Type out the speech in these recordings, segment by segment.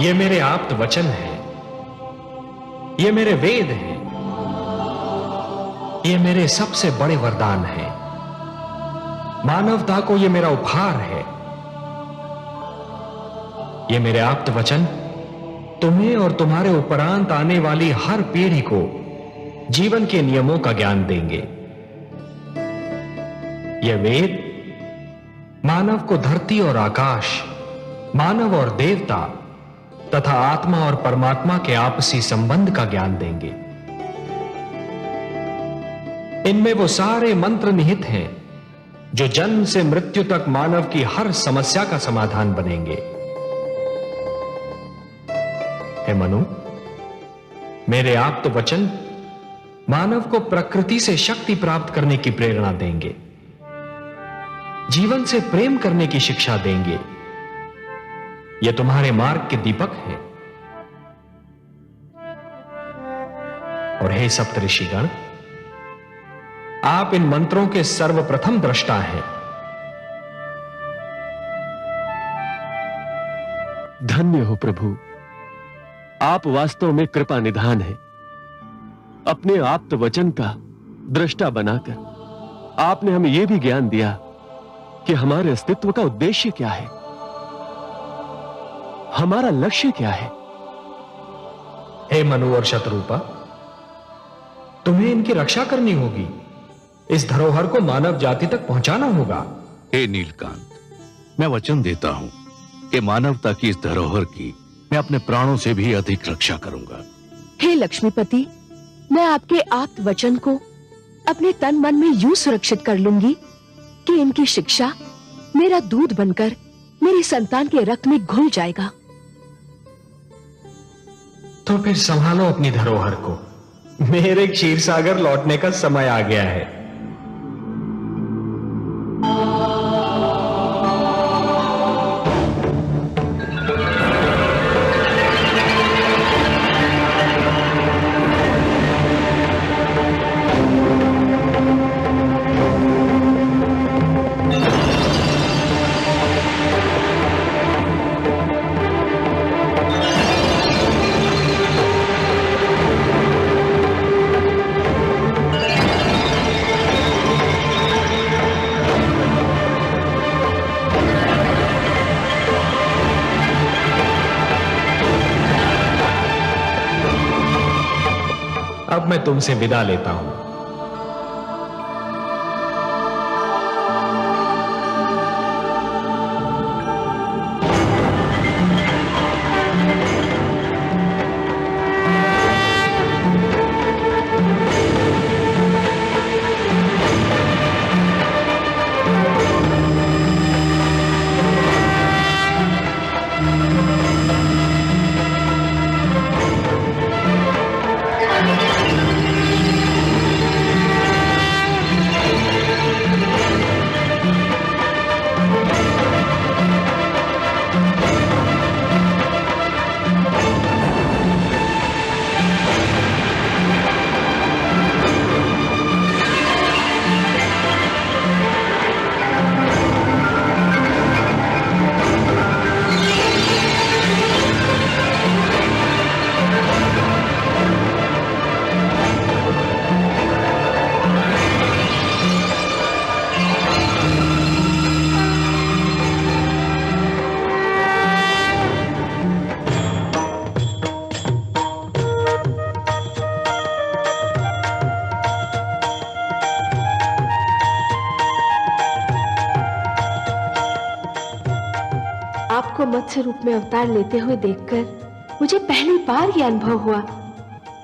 ये मेरे आप्त वचन है, ये मेरे वेद हैं, ये मेरे सबसे बड़े वरदान हैं। मानवता को ये मेरा उपहार है। ये मेरे आप्त वचन तुम्हें और तुम्हारे उपरांत आने वाली हर पीढ़ी को जीवन के नियमों का ज्ञान देंगे। ये वेद मानव को धरती और आकाश, मानव और देवता तथा आत्मा और परमात्मा के आपसी संबंध का ज्ञान देंगे। इनमें वो सारे मंत्र निहित हैं जो जन्म से मृत्यु तक मानव की हर समस्या का समाधान बनेंगे। हे मनु, मेरे आप्त वचन मानव को प्रकृति से शक्ति प्राप्त करने की प्रेरणा देंगे, जीवन से प्रेम करने की शिक्षा देंगे। ये तुम्हारे मार्ग के दीपक हैं। और हे सप्तऋषिगण, आप इन मंत्रों के सर्वप्रथम दृष्टा हैं। धन्य हो प्रभु, आप वास्तव में कृपा निधान है। अपने आप्त वचन का दृष्टा बनाकर आपने हमें यह भी ज्ञान दिया कि हमारे अस्तित्व का उद्देश्य क्या है, हमारा लक्ष्य क्या है। हे मनु और शतरूपा, तुम्हें इनकी रक्षा करनी होगी। इस धरोहर को मानव जाति तक पहुंचाना होगा। हे नीलकांत, मैं वचन देता हूं कि मानवता की इस धरोहर की मैं अपने प्राणों से भी अधिक रक्षा करूंगा। हे लक्ष्मीपति, मैं आपके आप्त वचन को अपने तन मन में यूं सुरक्षित कर लूंगी कि इनकी शिक्षा मेरा दूध बनकर मेरी संतान के रक्त में घुल जाएगा। तो फिर संभालो अपनी धरोहर को। मेरे क्षीर सागर लौटने का समय आ गया है। अब मैं तुमसे विदा लेता हूं। आपको मत्स्य रूप में अवतार लेते हुए देखकर मुझे पहली बार यह अनुभव हुआ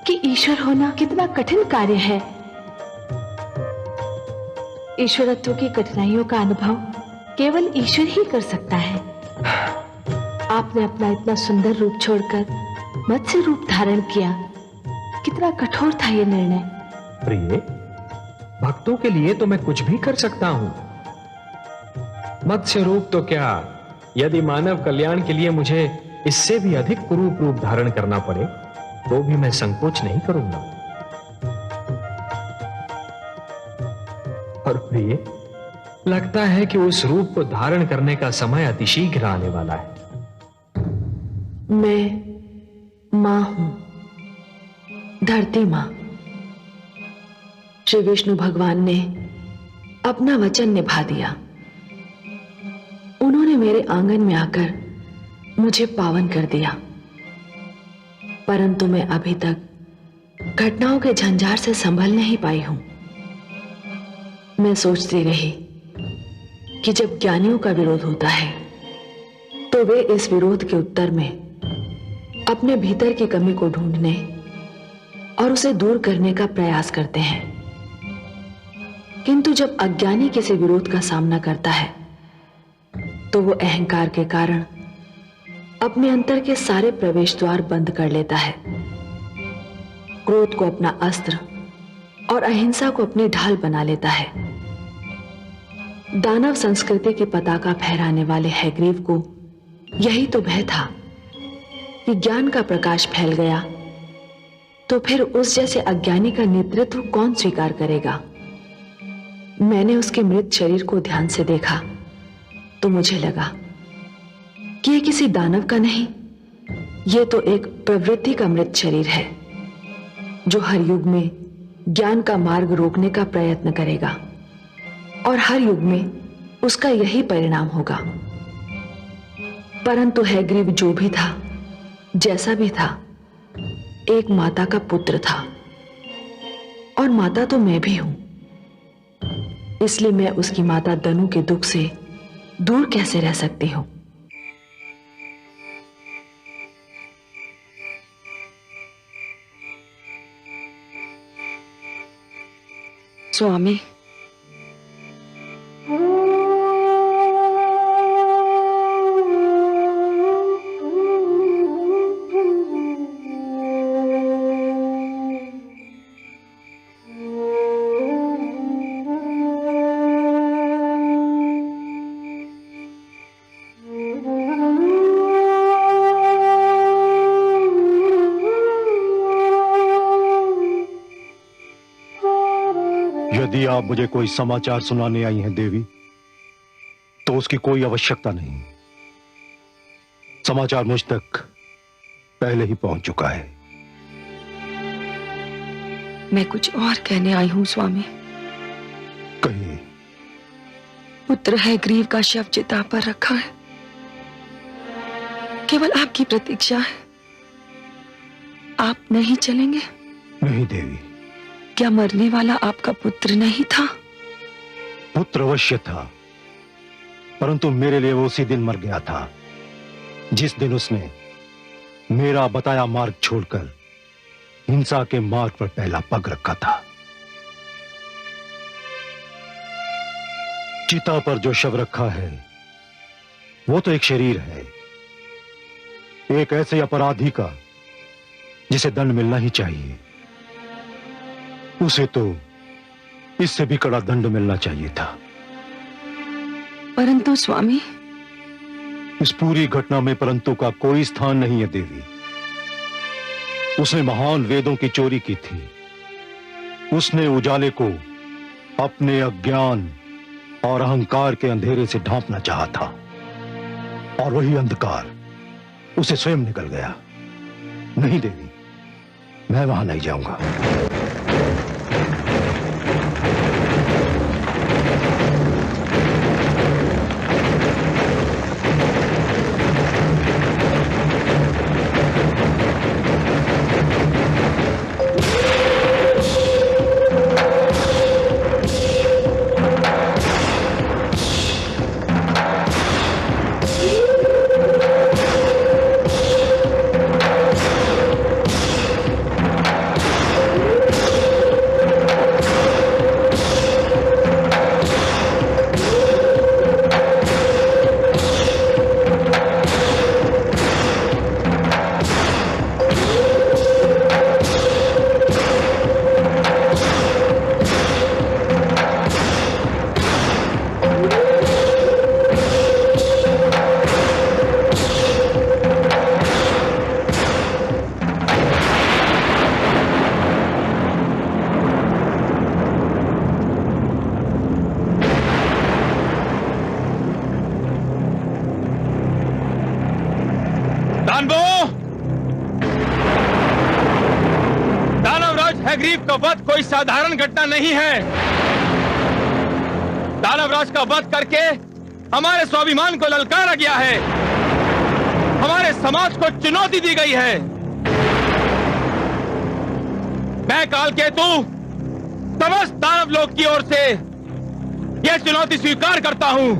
कि ईश्वर होना कितना कठिन कार्य है। ईश्वरत्व की कठिनाइयों का अनुभव केवल ईश्वर ही कर सकता है। आपने अपना इतना सुंदर रूप छोड़कर मत्स्य रूप धारण किया। कितना कठोर था यह निर्णय। प्रिय, भक्तों के लिए तो मैं कुछ भी कर सकता हूं। मत्स्य रूप तो क्या, यदि मानव कल्याण के लिए मुझे इससे भी अधिक कुरूप रूप धारण करना पड़े तो भी मैं संकोच नहीं करूंगा। और प्रिय, लगता है कि उस रूप को धारण करने का समय अतिशीघ्र आने वाला है। मैं मां हूं, धरती मां। श्री विष्णु भगवान ने अपना वचन निभा दिया। उन्होंने मेरे आंगन में आकर मुझे पावन कर दिया, परंतु मैं अभी तक घटनाओं के झंझार से संभल नहीं पाई हूं। मैं सोचती रही कि जब ज्ञानियों का विरोध होता है तो वे इस विरोध के उत्तर में अपने भीतर की कमी को ढूंढने और उसे दूर करने का प्रयास करते हैं, किंतु जब अज्ञानी किसी विरोध का सामना करता है तो वो अहंकार के कारण अपने अंतर के सारे प्रवेश द्वार बंद कर लेता है, क्रोध को अपना अस्त्र और अहिंसा को अपनी ढाल बना लेता है। दानव संस्कृति की पताका फहराने वाले हैग्रीव को यही तो भय था कि ज्ञान का प्रकाश फैल गया तो फिर उस जैसे अज्ञानी का नेतृत्व कौन स्वीकार करेगा। मैंने उसके मृत शरीर को ध्यान से देखा तो मुझे लगा कि यह किसी दानव का नहीं, यह तो एक प्रवृत्ति का मृत शरीर है जो हर युग में ज्ञान का मार्ग रोकने का प्रयत्न करेगा और हर युग में उसका यही परिणाम होगा। परंतु हैग्रीव जो भी था, जैसा भी था, एक माता का पुत्र था और माता तो मैं भी हूं। इसलिए मैं उसकी माता दनु के दुख से दूर कैसे रह सकती हूं। स्वामी, यदि आप मुझे कोई समाचार सुनाने आई हैं देवी, तो उसकी कोई आवश्यकता नहीं। समाचार मुझ तक पहले ही पहुंच चुका है। मैं कुछ और कहने आई हूं स्वामी। कहिए। पुत्र हैग्रीव का शव चिता पर रखा है, केवल आपकी प्रतीक्षा है। आप नहीं चलेंगे? नहीं देवी। क्या मरने वाला आपका पुत्र नहीं था? पुत्र अवश्य था, परंतु मेरे लिए वो उसी दिन मर गया था जिस दिन उसने मेरा बताया मार्ग छोड़कर हिंसा के मार्ग पर पहला पग रखा था। चिता पर जो शव रखा है वो तो एक शरीर है, एक ऐसे अपराधी का जिसे दंड मिलना ही चाहिए। उसे तो इससे भी कड़ा दंड मिलना चाहिए था। परंतु स्वामी, इस पूरी घटना में परंतु का कोई स्थान नहीं है देवी। उसने महान वेदों की चोरी की थी। उसने उजाले को अपने अज्ञान और अहंकार के अंधेरे से ढांपना चाहा था, और वही अंधकार उसे स्वयं निकल गया। नहीं देवी, मैं वहां नहीं जाऊंगा। दानवो, दानवराज हैग्रीव का वध कोई साधारण घटना नहीं है। दानवराज का वध करके हमारे स्वाभिमान को ललकारा गया है, हमारे समाज को चुनौती दी गई है। मैं कालकेतु समस्त दानव लोक की ओर से यह चुनौती स्वीकार करता हूं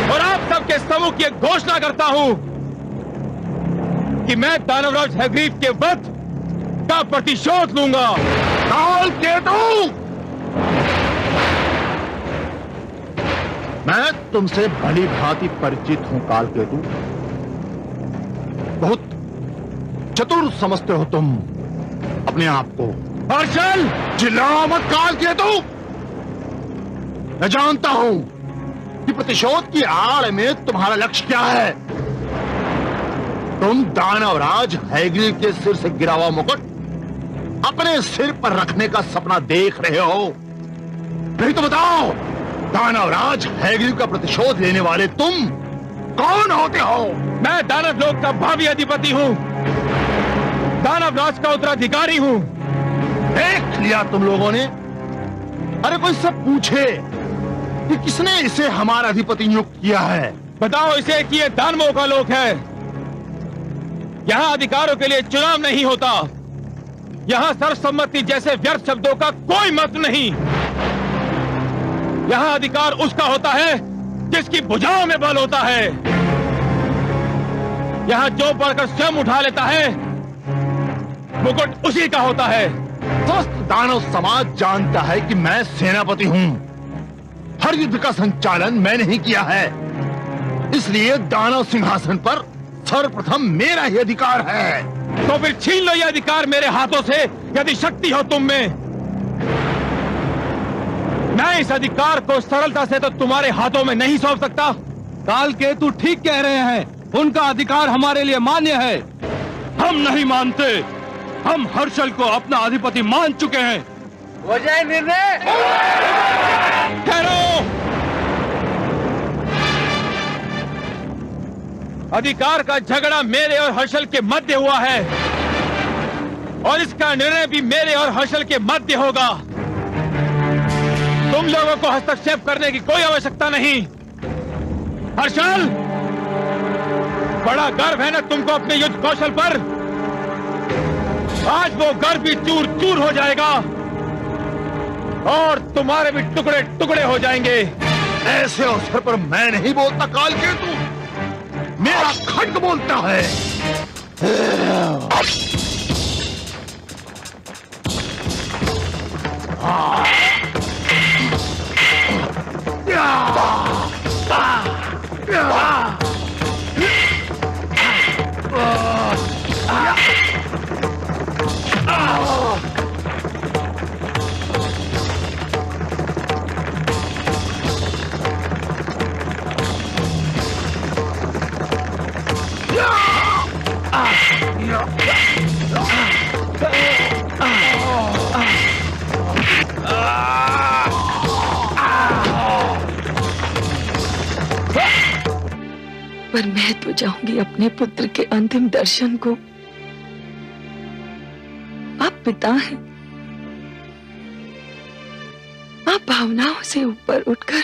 और आप सबके समूह की एक घोषणा करता हूं कि मैं दानवराज हैग्रीव के वध का प्रतिशोध लूंगा। कालकेतु, मैं तुमसे भली भांति परिचित हूं कालकेतु। बहुत चतुर समझते हो तुम अपने आप को। हर्षल, चिल्लाओ मत कालकेतु। मैं जानता हूं कि प्रतिशोध की आड़ में तुम्हारा लक्ष्य क्या है। तुम दानवराज हैग्रीव के सिर से गिरा हुआ मुकुट अपने सिर पर रखने का सपना देख रहे हो। नहीं तो बताओ, दानवराज हैग्रीव का प्रतिशोध लेने वाले तुम कौन होते हो? मैं दानव लोक का भावी अधिपति हूं, दानवराज का उत्तराधिकारी हूं। देख लिया तुम लोगों ने। अरे कोई सब पूछे कि किसने इसे हमारा अधिपति नियुक्त किया है? बताओ इसे कि ये दानवों का लोक है। यहाँ अधिकारों के लिए चुनाव नहीं होता, यहाँ सर्वसम्मति जैसे व्यर्थ शब्दों का कोई महत्व नहीं। यहाँ अधिकार उसका होता है जिसकी भुजाओं में बल होता है। यहाँ जो बढ़कर स्वयं उठा लेता है मुकुट उसी का होता है। स्वस्थ दानव समाज जानता है कि मैं सेनापति हूं। हर युद्ध का संचालन मैंने ही किया है, इसलिए दानव सिंहासन पर सर्वप्रथम मेरा ही अधिकार है। तो फिर छीन लो ये अधिकार मेरे हाथों से, यदि शक्ति हो तुम में। मैं इस अधिकार को सरलता से तो तुम्हारे हाथों में नहीं सौंप सकता। कालकेतु ठीक कह रहे हैं, उनका अधिकार हमारे लिए मान्य है। हम नहीं मानते, हम हर्षल को अपना अधिपति मान चुके हैं। हो जाए निर्णय। ठहरो। अधिकार का झगड़ा मेरे और हर्षल के मध्य हुआ है और इसका निर्णय भी मेरे और हर्षल के मध्य होगा। तुम लोगों को हस्तक्षेप करने की कोई आवश्यकता नहीं। हर्षल, बड़ा गर्व है ना तुमको अपने युद्ध कौशल पर। आज वो गर्व भी चूर चूर हो जाएगा और तुम्हारे भी टुकड़े टुकड़े हो जाएंगे। ऐसे अवसर पर मैं नहीं बोलता कालकेतु, मेरा खड्ग बोलता है। पर मैं तो चाहूंगी अपने पुत्र के अंतिम दर्शन को। आप पिता हैं, आप भावनाओं से ऊपर उठकर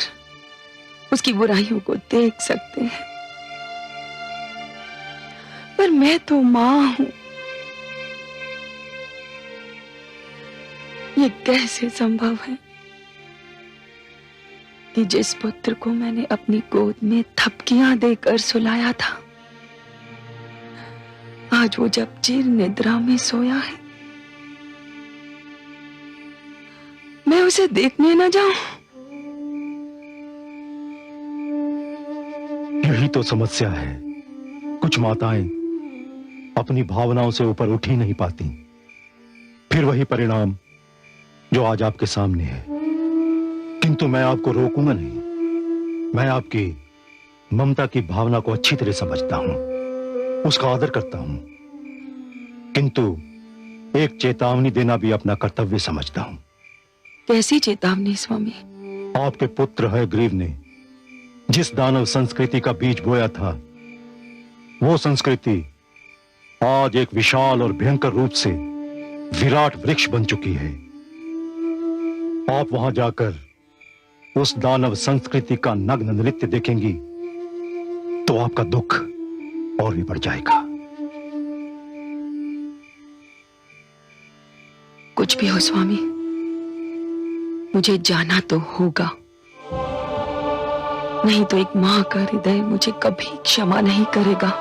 उसकी बुराइयों को देख सकते हैं, पर मैं तो मां हूं। ये कैसे संभव है कि जिस पुत्र को मैंने अपनी गोद में थपकियां देकर सुलाया था, आज वो जब चिर निद्रा में सोया है, मैं उसे देखने न जाऊं। यही तो समस्या है। कुछ माताएं अपनी भावनाओं से ऊपर उठ ही नहीं पाती, फिर वही परिणाम जो आज आपके सामने है। किंतु मैं आपको रोकूंगा नहीं। मैं आपकी ममता की भावना को अच्छी तरह समझता हूं, उसका आदर करता हूं, किंतु एक चेतावनी देना भी अपना कर्तव्य समझता हूं। कैसी चेतावनी स्वामी? आपके पुत्र हैग्रीव ने जिस दानव संस्कृति का बीज बोया था, वो संस्कृति आज एक विशाल और भयंकर रूप से विराट वृक्ष बन चुकी है। आप वहां जाकर उस दानव संस्कृति का नग्न नृत्य देखेंगी तो आपका दुख और भी बढ़ जाएगा। कुछ भी हो स्वामी, मुझे जाना तो होगा, नहीं तो एक मां का हृदय मुझे कभी क्षमा नहीं करेगा।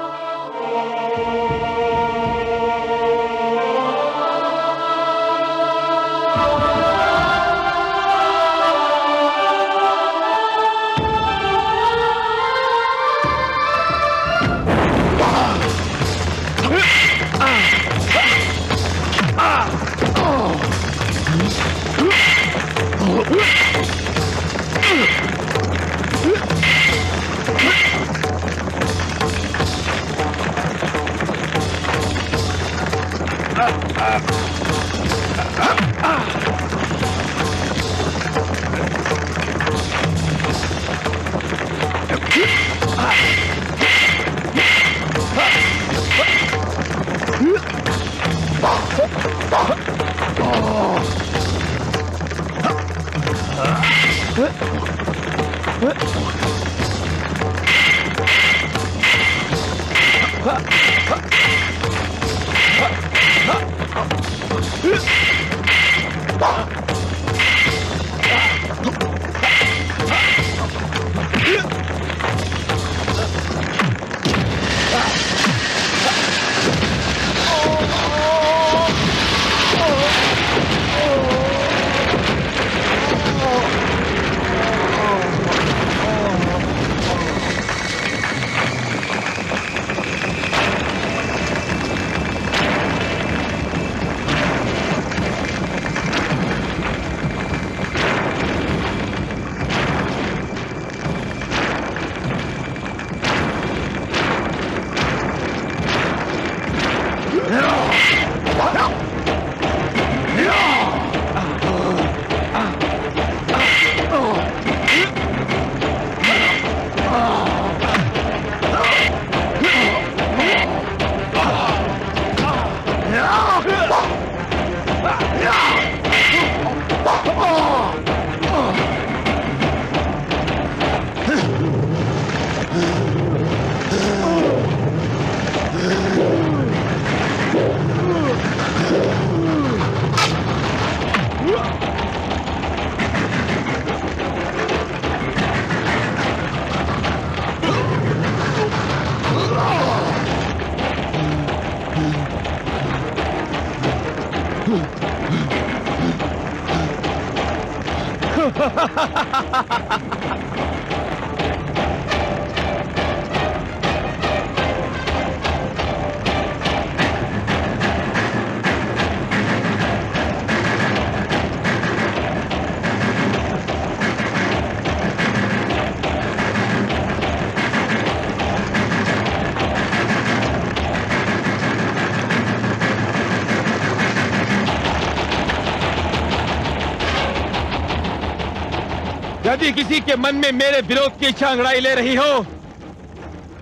यदि किसी के मन में मेरे विरोध की इच्छा अंगड़ाई ले रही हो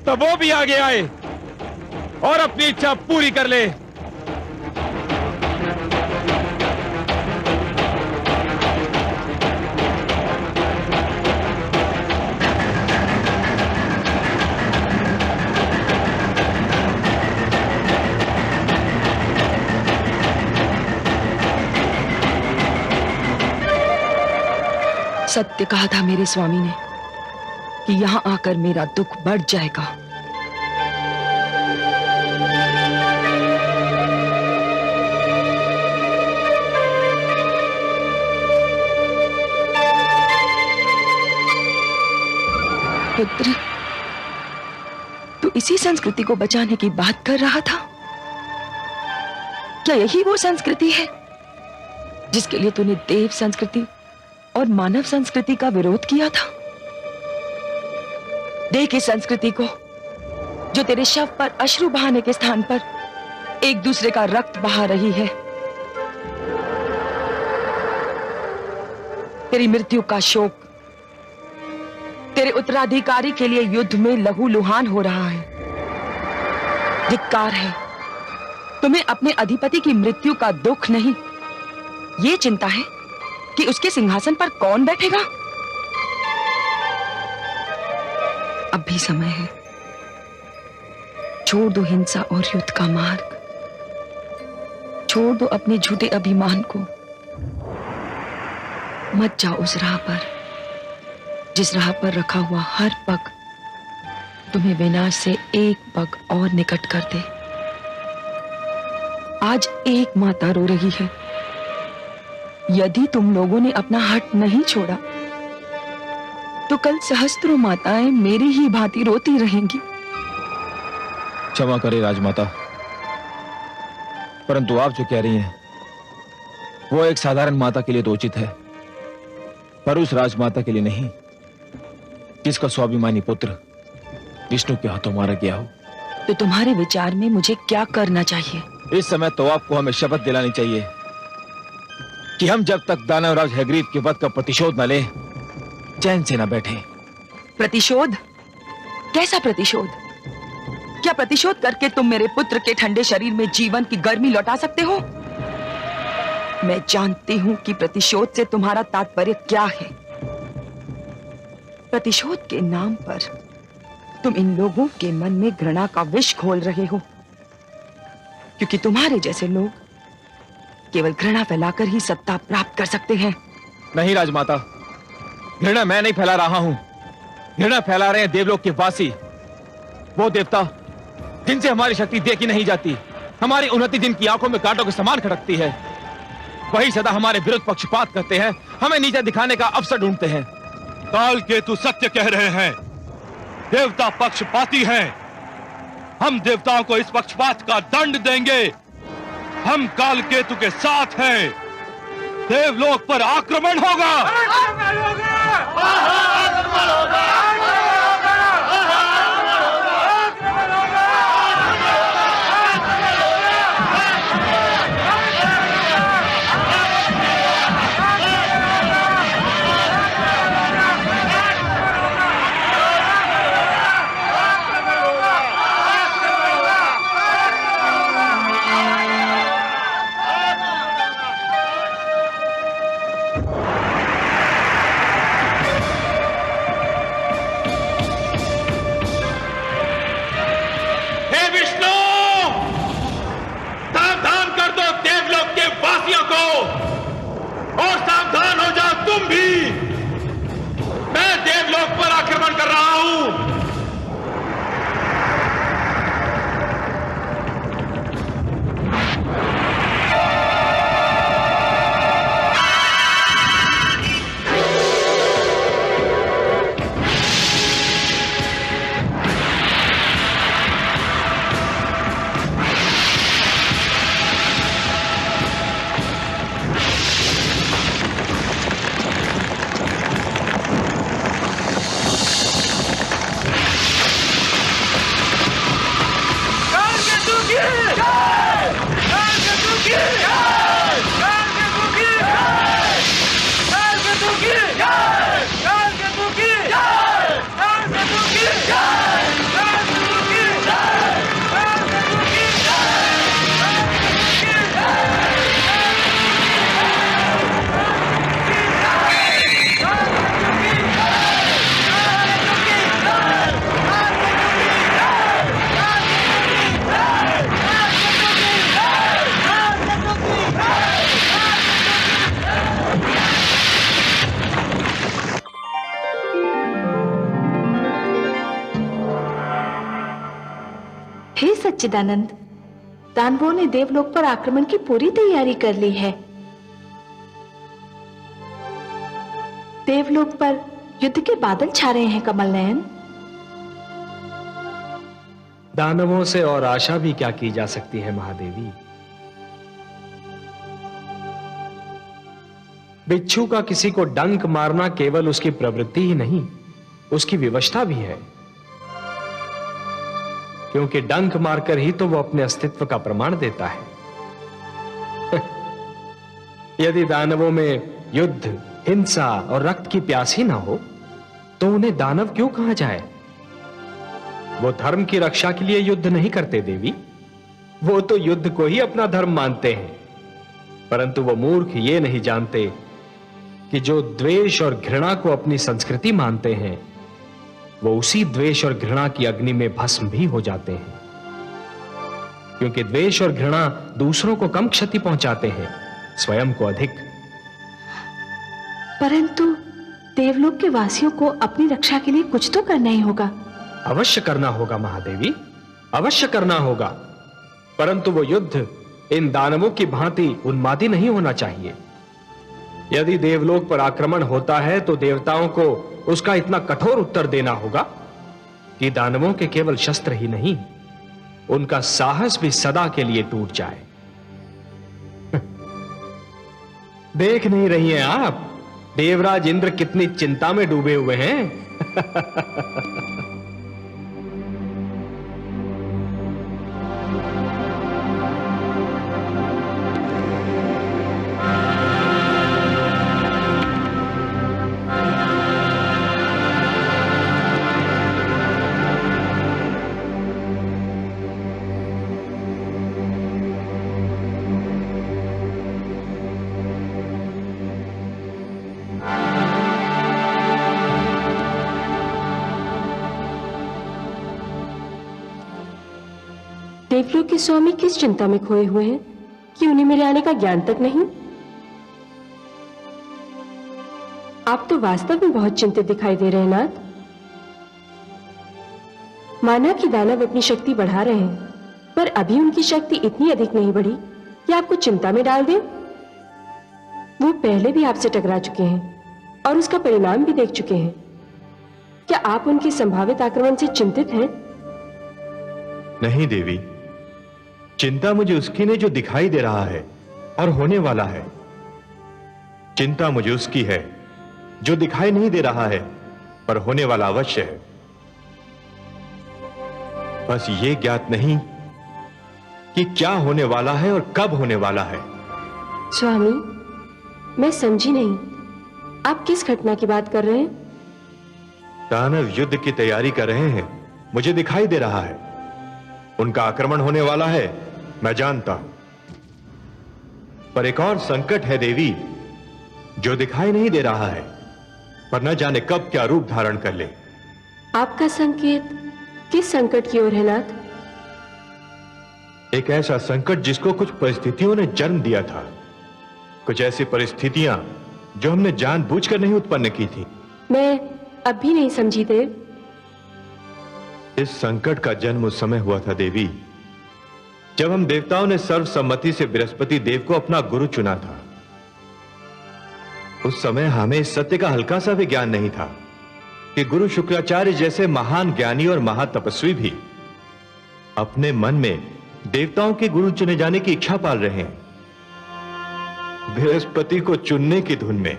तो वो भी आगे आए और अपनी इच्छा पूरी कर ले। सत्य कहा था मेरे स्वामी ने कि यहां आकर मेरा दुख बढ़ जाएगा। पुत्र, तू इसी संस्कृति को बचाने की बात कर रहा था? क्या यही वो संस्कृति है जिसके लिए तूने देव संस्कृति और मानव संस्कृति का विरोध किया था? देख इस संस्कृति को जो तेरे शव पर अश्रु बहाने के स्थान पर एक दूसरे का रक्त बहा रही है। तेरी मृत्यु का शोक तेरे उत्तराधिकारी के लिए युद्ध में लहूलुहान हो रहा है। धिक्कार है तुम्हें अपने अधिपति की मृत्यु का दुख नहीं, ये चिंता है कि उसके सिंहासन पर कौन बैठेगा। अब भी समय है, छोड़ दो हिंसा और युद्ध का मार्ग, छोड़ दो अपने झूठे अभिमान को। मत जाओ उस राह पर जिस राह पर रखा हुआ हर पग तुम्हें विनाश से एक पग और निकट कर दे। आज एक माता रो रही है। यदि तुम लोगों ने अपना हट नहीं छोड़ा तो कल सहस्त्रों माताएं मेरी ही भांति रोती रहेंगी। क्षमा करे राजमाता, परंतु आप जो कह रही हैं वो एक साधारण माता के लिए तो उचित है, पर उस राजमाता के लिए नहीं जिसका स्वाभिमानी पुत्र विष्णु के हाथों मारा गया हो। तो तुम्हारे विचार में मुझे क्या करना चाहिए? इस समय तो आपको हमें शपथ दिलानी चाहिए कि हम जब तक दानवराज हैग्रीव के वध का प्रतिशोध न लें, चैन से न बैठे। प्रतिशोध? कैसा प्रतिशोध? क्या प्रतिशोध करके तुम मेरे पुत्र के ठंडे शरीर में जीवन की गर्मी लौटा सकते हो? मैं जानती हूं कि प्रतिशोध से तुम्हारा तात्पर्य क्या है। प्रतिशोध के नाम पर तुम इन लोगों के मन में घृणा का विष घोल रहे हो, क्योंकि तुम्हारे जैसे लोग केवल घृणा फैलाकर ही सत्ता प्राप्त कर सकते हैं। नहीं राजमाता, घृणा मैं नहीं फैला रहा हूं, घृणा फैला रहे हैं देवलोक के वासी, वो देवता जिनसे हमारी शक्ति देखी नहीं जाती, हमारी उन्नति जिनकी आंखों में कांटों के समान खड़कती है। वही सदा हमारे विरुद्ध पक्षपात करते हैं, हमें नीचा दिखाने का अवसर ढूंढते हैं। काल केतु सत्य कह रहे हैं, देवता पक्षपाती हैं। हम देवताओं को इस पक्षपात का दंड देंगे। हम काल केतु के साथ हैं। देवलोक पर आक्रमण होगा। और सावधान हो जाओ तुम भी, मैं देवलोक पर आक्रमण कर रहा हूं। हे सच्चिदानंद, दानवों ने देवलोक पर आक्रमण की पूरी तैयारी कर ली है। देवलोक पर युद्ध के बादल छा रहे हैं कमल नयन। दानवों से और आशा भी क्या की जा सकती है महादेवी। बिच्छू का किसी को डंक मारना केवल उसकी प्रवृत्ति ही नहीं, उसकी विवशता भी है, क्योंकि डंक मारकर ही तो वो अपने अस्तित्व का प्रमाण देता है। यदि दानवों में युद्ध, हिंसा और रक्त की प्यास ही ना हो तो उन्हें दानव क्यों कहा जाए? वो धर्म की रक्षा के लिए युद्ध नहीं करते देवी, वो तो युद्ध को ही अपना धर्म मानते हैं, परंतु वो मूर्ख ये नहीं जानते कि जो द्वेष और घृणा को अपनी संस्कृति मानते हैं वो उसी द्वेष और घृणा की अग्नि में भस्म भी हो जाते हैं, क्योंकि द्वेष और घृणा दूसरों को कम क्षति पहुंचाते हैं, स्वयं को अधिक। परंतु देवलोक के वासियों को अपनी रक्षा के लिए कुछ तो करना ही होगा। अवश्य करना होगा महादेवी, अवश्य करना होगा, परंतु वो युद्ध इन दानवों की भांति उन्मादी नहीं होना चाहिए। यदि देवलोक पर आक्रमण होता है तो देवताओं को उसका इतना कठोर उत्तर देना होगा कि दानवों के केवल शस्त्र ही नहीं, उनका साहस भी सदा के लिए टूट जाए। देख नहीं रही हैं आप देवराज इंद्र कितनी चिंता में डूबे हुए हैं। देवलोक के स्वामी किस चिंता में खोए हुए हैं कि उन्हें मेरे आने का ज्ञान तक नहीं? आप तो वास्तव में बहुत चिंतित दिखाई दे रहे हैं नाथ। माना कि दानव अपनी शक्ति बढ़ा रहे हैं, पर अभी उनकी शक्ति इतनी अधिक नहीं बढ़ी कि आपको चिंता में डाल दें। वो पहले भी आपसे टकरा चुके हैं और उसका परिणाम भी देख चुके हैं। क्या आप उनके संभावित आक्रमण से चिंतित हैं? नहीं देवी, चिंता मुझे उसकी ने जो दिखाई दे रहा है और होने वाला है। चिंता मुझे उसकी है जो दिखाई नहीं दे रहा है पर होने वाला अवश्य है। बस ये ज्ञात नहीं कि क्या होने वाला है और कब होने वाला है। स्वामी, मैं समझी नहीं, आप किस घटना की बात कर रहे हैं? दानव युद्ध की तैयारी कर रहे हैं, मुझे दिखाई दे रहा है। उनका आक्रमण होने वाला है, मैं जानता हूं। पर एक और संकट है देवी जो दिखाई नहीं दे रहा है, पर न जाने कब क्या रूप धारण कर ले। आपका संकेत किस संकट की ओर है नाथ? एक ऐसा संकट जिसको कुछ परिस्थितियों ने जन्म दिया था, कुछ ऐसी परिस्थितियां जो हमने जानबूझकर नहीं उत्पन्न की थी। मैं अब भी नहीं समझी देव। इस संकट का जन्म उस समय हुआ था देवी जब हम देवताओं ने सर्वसम्मति से बृहस्पति देव को अपना गुरु चुना था। उस समय हमें इस सत्य का हल्का सा भी ज्ञान नहीं था कि गुरु शुक्राचार्य जैसे महान ज्ञानी और महातपस्वी भी अपने मन में देवताओं के गुरु चुने जाने की इच्छा पाल रहे हैं, बृहस्पति को चुनने की धुन में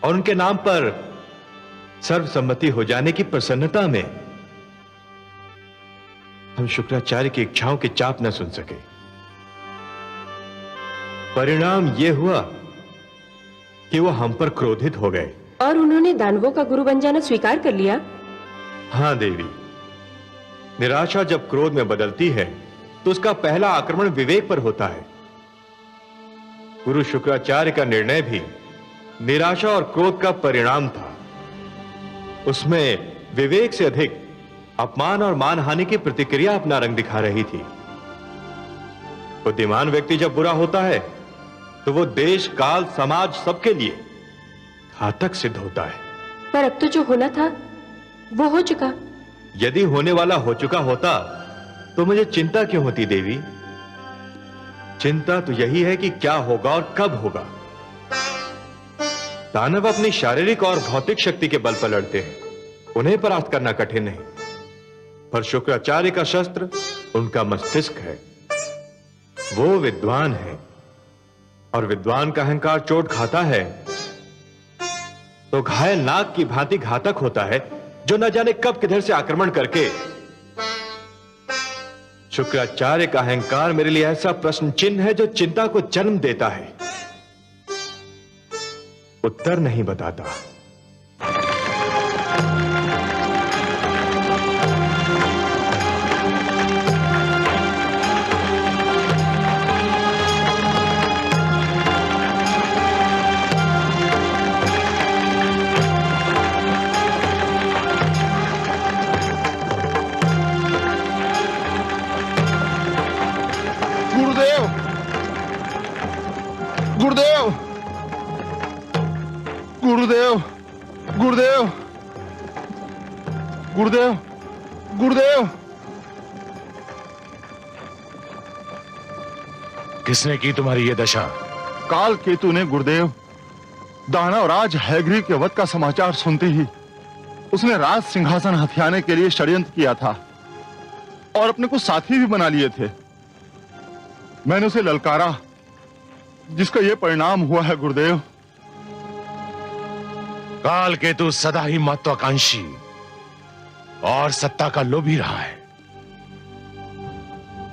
और उनके नाम पर सर्वसम्मति हो जाने की प्रसन्नता में हम शुक्राचार्य की इच्छाओं की चाप न सुन सके। परिणाम यह हुआ कि वो हम पर क्रोधित हो गए और उन्होंने दानवों का गुरु बन जाना स्वीकार कर लिया। हां देवी, निराशा जब क्रोध में बदलती है तो उसका पहला आक्रमण विवेक पर होता है। गुरु शुक्राचार्य का निर्णय भी निराशा और क्रोध का परिणाम था। उसमें विवेक से अधिक अपमान और मानहानि की प्रतिक्रिया अपना रंग दिखा रही थी। बुद्धिमान व्यक्ति जब बुरा होता है तो वो देश, काल, समाज सबके लिए घातक सिद्ध होता है। पर अब तो जो होना था वो हो चुका। यदि होने वाला हो चुका होता तो मुझे चिंता क्यों होती देवी? चिंता तो यही है कि क्या होगा और कब होगा। दानव अपनी शारीरिक और भौतिक शक्ति के बल पर लड़ते हैं, उन्हें परास्त करना कठिन नहीं। पर शुक्राचार्य का शस्त्र उनका मस्तिष्क है। वो विद्वान है और विद्वान का अहंकार चोट खाता है तो घायल नाग की भांति घातक होता है, जो न जाने कब किधर से आक्रमण करके। शुक्राचार्य का अहंकार मेरे लिए ऐसा प्रश्न चिन्ह है जो चिंता को जन्म देता है, उत्तर नहीं बताता। गुरुदेव, गुरुदेव, गुरुदेव, गुरुदेव। किसने की तुम्हारी ये दशा? काल केतु ने गुरुदेव। दानवराज हैग्रीव के वध का समाचार सुनते ही उसने राज सिंहासन हथियाने के लिए षड्यंत्र किया था और अपने को साथी भी बना लिए थे। मैंने उसे ललकारा, जिसका यह परिणाम हुआ है गुरुदेव। काल केतु सदा ही महत्वाकांक्षी और सत्ता का लोभी रहा है।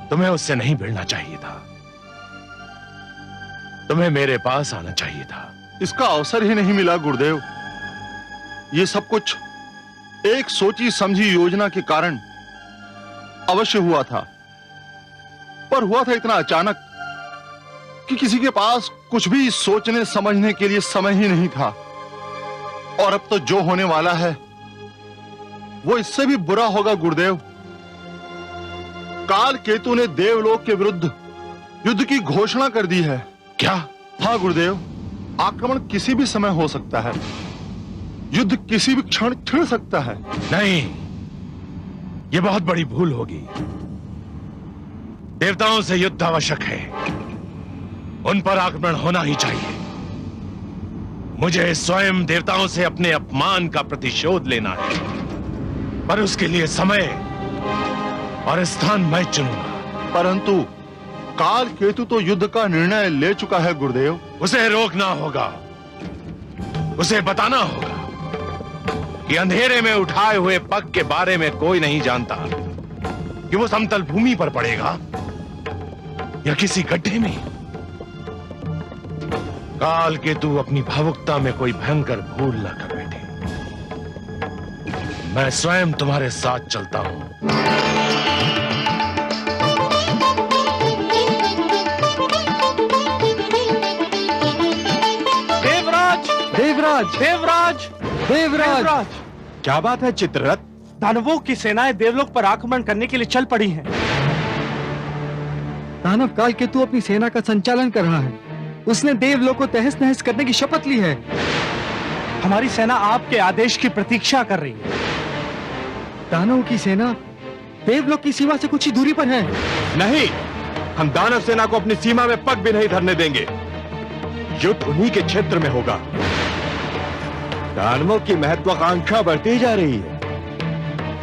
तुम्हें उससे नहीं भिड़ना चाहिए था, तुम्हें मेरे पास आना चाहिए था। इसका अवसर ही नहीं मिला गुरुदेव। ये सब कुछ एक सोची समझी योजना के कारण अवश्य हुआ था, पर हुआ था इतना अचानक कि किसी के पास कुछ भी सोचने समझने के लिए समय ही नहीं था। और अब तो जो होने वाला है वो इससे भी बुरा होगा गुरुदेव। काल केतु ने देवलोक के विरुद्ध युद्ध की घोषणा कर दी है। क्या? हाँ गुरुदेव, आक्रमण किसी भी समय हो सकता है, युद्ध किसी भी क्षण छिड़ सकता है। नहीं, यह बहुत बड़ी भूल होगी। देवताओं से युद्ध आवश्यक है, उन पर आक्रमण होना ही चाहिए। मुझे स्वयं देवताओं से अपने अपमान का प्रतिशोध लेना है, पर उसके लिए समय और स्थान मैं चुनूंगा। परंतु काल केतु तो युद्ध का निर्णय ले चुका है गुरुदेव। उसे रोकना होगा, उसे बताना होगा कि अंधेरे में उठाए हुए पग के बारे में कोई नहीं जानता कि वो समतल भूमि पर पड़ेगा या किसी गड्ढे में। काल केतु अपनी भावुकता में कोई भयंकर भूल न कर बैठे। मैं स्वयं तुम्हारे साथ चलता हूं। देवराज, देवराज, देवराज। क्या बात है चित्ररथ? दानवों की सेनाएं देवलोक पर आक्रमण करने के लिए चल पड़ी हैं। दानव काल केतु अपनी सेना का संचालन कर रहा है। उसने देवलोक को तहस नहस करने की शपथ ली है। हमारी सेना आपके आदेश की प्रतीक्षा कर रही है। दानवों की सेना देवलोक की सीमा से कुछ ही दूरी पर है। नहीं, हम दानव सेना को अपनी सीमा में पग भी नहीं धरने देंगे। युद्ध उन्हीं के क्षेत्र में होगा। दानवों की महत्वाकांक्षा बढ़ती जा रही है।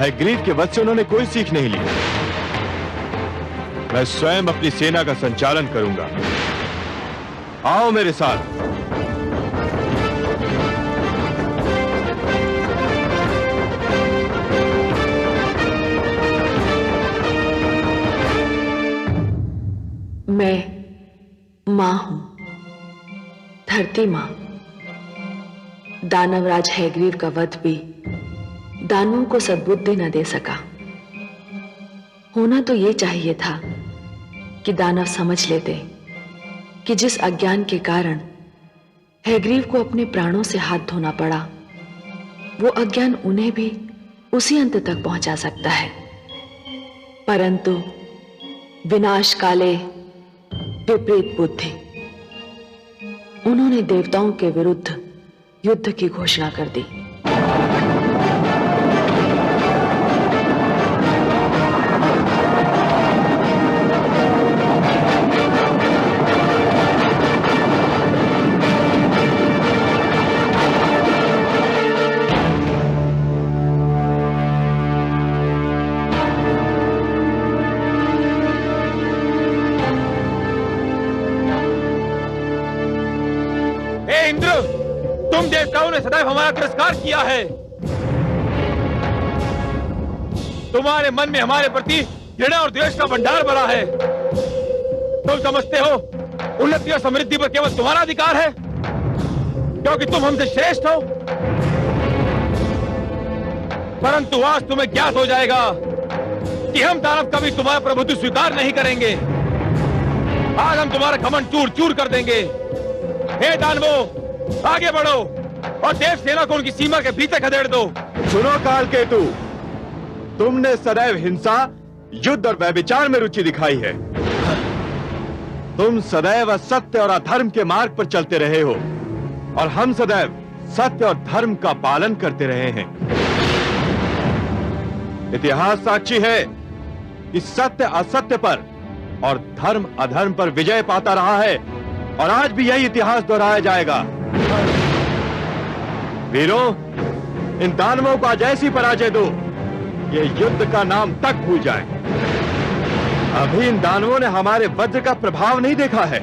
हैग्रीव के वध से उन्होंने कोई सीख नहीं ली। मैं स्वयं अपनी सेना का संचालन करूंगा। आओ मेरे साथ। मैं मां हूं, धरती मां। दानवराज हैग्रीव का वध भी दानवों को सद्बुद्धि न दे सका। होना तो ये चाहिए था कि दानव समझ लेते कि जिस अज्ञान के कारण हैग्रीव को अपने प्राणों से हाथ धोना पड़ा, वो अज्ञान उन्हें भी उसी अंत तक पहुंचा सकता है। परंतु विनाश काले विपरीत बुद्धि, उन्होंने देवताओं के विरुद्ध युद्ध की घोषणा कर दी। तुम देवताओं ने सदैव हमारा तिरस्कार किया है। तुम्हारे मन में हमारे प्रति घृणा और द्वेष का भंडार भरा है। तुम समझते हो उन्नति और समृद्धि पर केवल तुम्हारा अधिकार है, क्योंकि तुम हमसे श्रेष्ठ हो। परंतु आज तुम्हें ज्ञात हो जाएगा कि हम दानव कभी तुम्हारा प्रभुत्व स्वीकार नहीं करेंगे। आज हम तुम्हारा घमंड चूर चूर कर देंगे। हे दानवों, आगे बढ़ो और देव सेना को उनकी सीमा के भीतर खदेड़ दो। सुनो काल केतु, तुमने सदैव हिंसा, युद्ध और व्यभिचार में रुचि दिखाई है। तुम सदैव असत्य और अधर्म के मार्ग पर चलते रहे हो और हम सदैव सत्य और धर्म का पालन करते रहे हैं। इतिहास साक्षी है कि सत्य असत्य पर और धर्म अधर्म पर विजय पाता रहा है, और आज भी यही इतिहास दोहराया जाएगा। वीरों, इन दानवों को आज ऐसी पराजय दो, ये युद्ध का नाम तक भूल जाए। अभी इन दानवों ने हमारे वज्र का प्रभाव नहीं देखा है।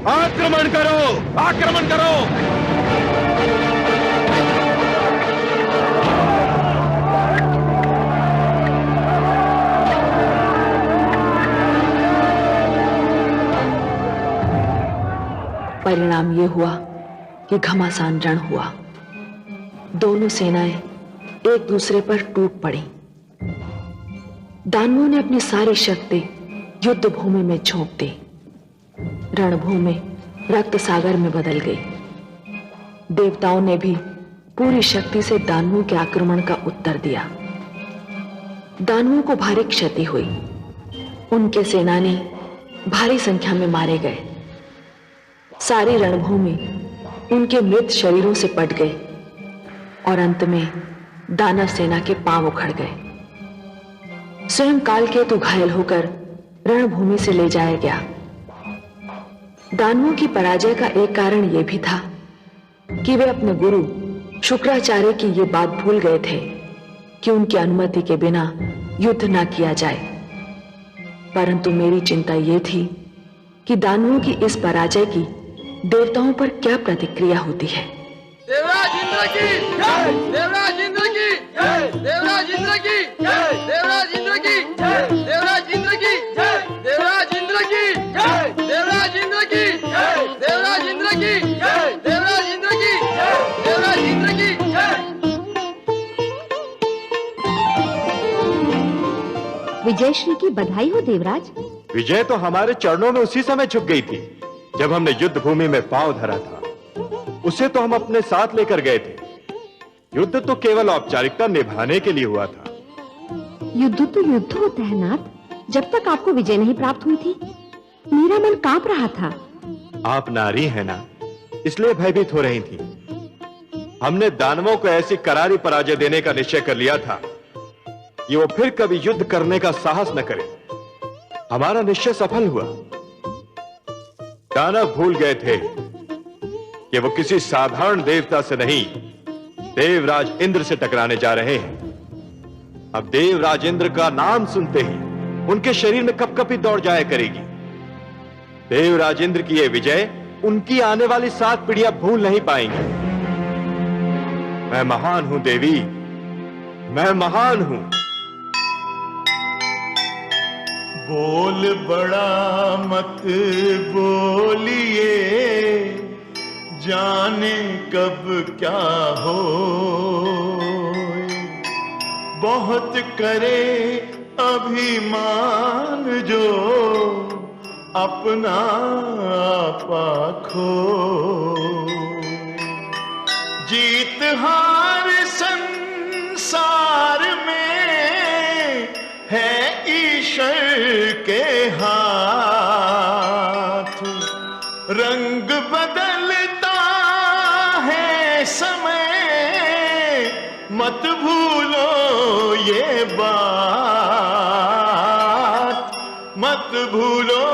आक्रमण करो, आक्रमण करो। परिणाम ये हुआ कि घमासान रण हुआ। दोनों सेनाएं एक दूसरे पर टूट पड़ी। दानवों ने अपनी सारी शक्ति युद्ध भूमि में झोंक दी। रणभूमि रक्त सागर में बदल गई। देवताओं ने भी पूरी शक्ति से दानवों के आक्रमण का उत्तर दिया। दानवों को भारी क्षति हुई। उनके सेनानी भारी संख्या में मारे गए। सारी रणभूमि उनके मृत शरीरों से पट गई और अंत में दानव सेना के पांव उखड़ गए। स्वयं कालकेतु घायल होकर रणभूमि से ले जाया गया। दानवों की पराजय का एक कारण यह भी था कि वे अपने गुरु शुक्राचार्य की ये बात भूल गए थे कि उनकी अनुमति के बिना युद्ध न किया जाए। परंतु मेरी चिंता यह थी कि दानवों की इस पराजय की देवताओं पर क्या प्रतिक्रिया होती है। देवराज इंद्र की जय, देवराज इंद्र की जय, देवराज इंद्र की जय, देवराज इंद्र की जय, देवराज इंद्र की जय, देवराज इंद्र की जय, देवराज इंद्र की जय, देवराज इंद्र की जय, देवराज इंद्र की जय, देवराज इंद्र की जय। विजयश्री की बधाई हो देवराज। विजय तो हमारे चरणों में उसी समय झुक गई थी जब हमने युद्ध भूमि में पांव धरा था। उसे तो हम अपने साथ लेकर गए थे। युद्ध तो केवल औपचारिकता निभाने के लिए हुआ था। युद्ध तो युद्ध होता है नाथ। जब तक आपको विजय नहीं प्राप्त हुई थी मेरा मन कांप रहा था। आप नारी हैं ना, इसलिए भयभीत हो रही थी। हमने दानवों को ऐसी करारी पराजय देने का निश्चय कर लिया था कि वो फिर कभी युद्ध करने का साहस न करे। हमारा निश्चय सफल हुआ। दानव भूल गए थे कि वो किसी साधारण देवता से नहीं, देवराज इंद्र से टकराने जा रहे हैं। अब देवराज इंद्र का नाम सुनते ही उनके शरीर में कपकपी दौड़ जाया करेगी। देवराज इंद्र की यह विजय उनकी आने वाली 7 पीढ़ियां भूल नहीं पाएंगी। मैं महान हूं देवी, मैं महान हूं। बोल बड़ा मत बोलिए, जाने कब क्या हो। बहुत करे अभिमान जो अपना आपा खो। जीत हार संसार में है ईश्वर के हाथ। रंग बदलता है समय, मत भूलो ये बात, मत भूलो